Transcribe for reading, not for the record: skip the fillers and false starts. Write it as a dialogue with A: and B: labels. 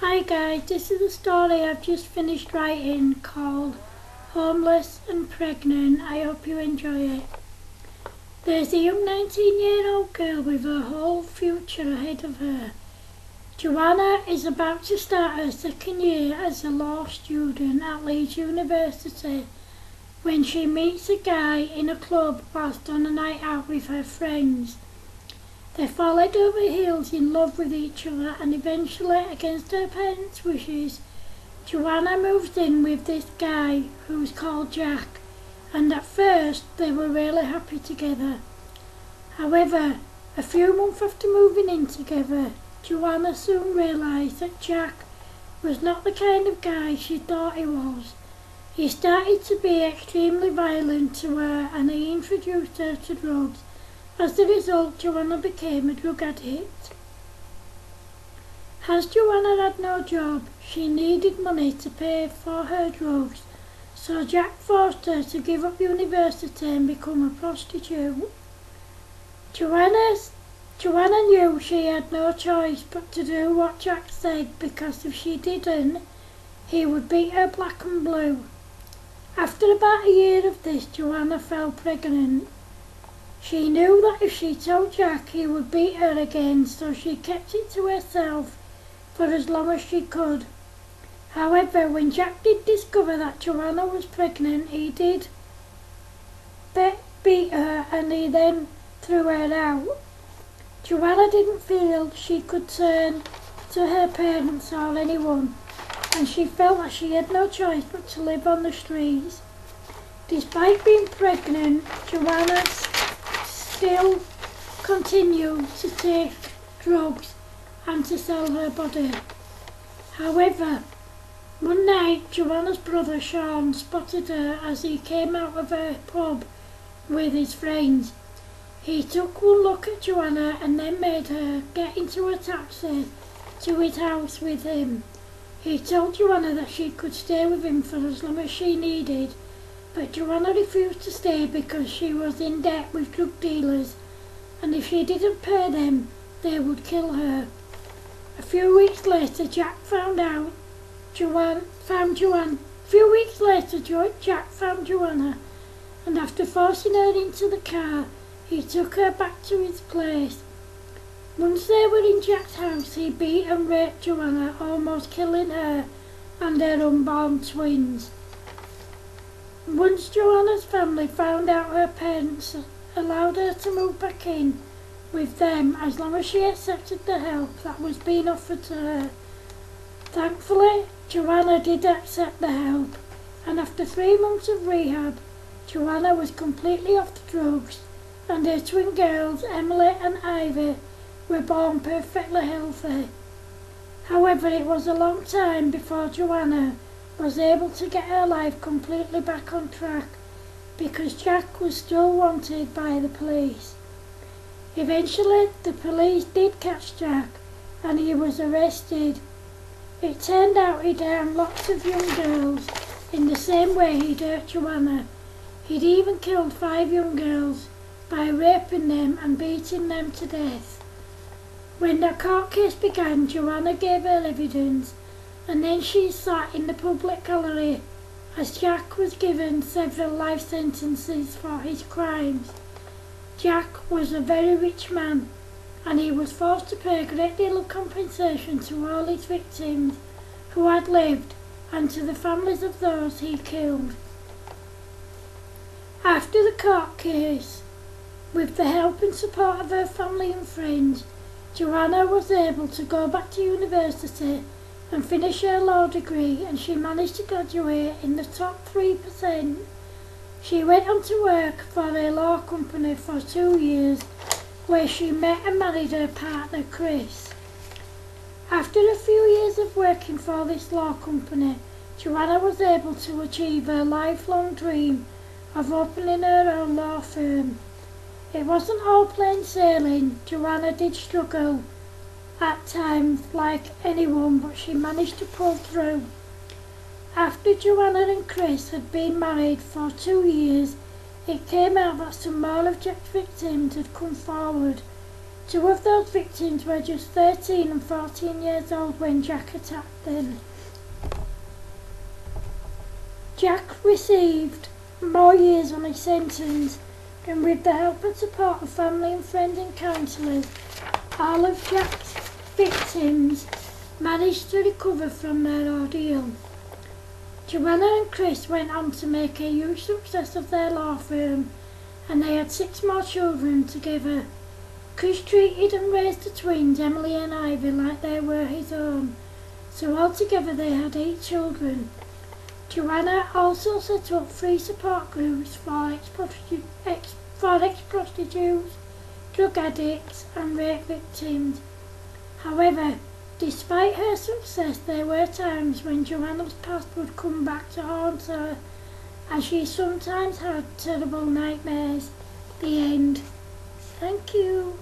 A: Hi guys, this is a story I've just finished writing called Homeless and Pregnant. I hope you enjoy it. There's a young 19-year-old girl with her whole future ahead of her. Joanna is about to start her second year as a law student at Leeds University when she meets a guy in a club whilst on a night out with her friends. They fall head over heels in love with each other, and eventually, against her parents' wishes, Joanna moves in with this guy who's called Jack, and at first they were really happy together. However, a few months after moving in together, Joanna soon realised that Jack was not the kind of guy she thought he was. He started to be extremely violent to her, and he introduced her to drugs. As a result, Joanna became a drug addict. As Joanna had no job, she needed money to pay for her drugs, so Jack forced her to give up university and become a prostitute. Joanna knew she had no choice but to do what Jack said, because if she didn't, he would beat her black and blue. After about a year of this, Joanna fell pregnant. She knew that if she told Jack, he would beat her again, so she kept it to herself for as long as she could. However, when Jack did discover that Joanna was pregnant, he did beat her, and he then threw her out. Joanna didn't feel she could turn to her parents or anyone, and she felt that she had no choice but to live on the streets. Despite being pregnant, Joanna still continued to take drugs and to sell her body. However, one night Joanna's brother Sean spotted her as he came out of a pub with his friends. He took one look at Joanna and then made her get into a taxi to his house with him. He told Joanna that she could stay with him for as long as she needed, but Joanna refused to stay because she was in debt with drug dealers, and if she didn't pay them, they would kill her. A few weeks later, Jack found Joanna, and after forcing her into the car, he took her back to his place. Once they were in Jack's house, he beat and raped Joanna, almost killing her and her unborn twins. Once Joanna's family found out, her parents allowed her to move back in with them as long as she accepted the help that was being offered to her. Thankfully, Joanna did accept the help, and after 3 months of rehab, Joanna was completely off the drugs, and her twin girls, Emily and Ivy, were born perfectly healthy. However, it was a long time before Joanna was able to get her life completely back on track, because Jack was still wanted by the police. Eventually, the police did catch Jack, and he was arrested. It turned out he'd harmed lots of young girls in the same way he'd hurt Joanna. He'd even killed 5 young girls by raping them and beating them to death. When the court case began, Joanna gave her evidence, and then she sat in the public gallery as Jack was given several life sentences for his crimes. Jack was a very rich man, and he was forced to pay a great deal of compensation to all his victims who had lived, and to the families of those he killed. After the court case, with the help and support of her family and friends, Joanna was able to go back to university and finish her law degree, and she managed to graduate in the top 3%. She went on to work for a law company for 2 years, where she met and married her partner Chris. After a few years of working for this law company, Joanna was able to achieve her lifelong dream of opening her own law firm. It wasn't all plain sailing. Joanna did struggle at times like anyone, but she managed to pull through. After Joanna and Chris had been married for 2 years, it came out that some more of Jack's victims had come forward Two of those victims were just 13 and 14 years old when Jack attacked them. Jack received more years on his sentence, and with the help and support of family and friends and counsellors, all of Jack's victims managed to recover from their ordeal. Joanna and Chris went on to make a huge success of their law firm, and they had 6 more children together. Chris treated and raised the twins, Emily and Ivy, like they were his own, so altogether they had 8 children. Joanna also set up 3 support groups for ex-prostitutes, drug addicts and rape victims. However, despite her success, there were times when Joanna's past would come back to haunt her, as she sometimes had terrible nightmares. The end. Thank you.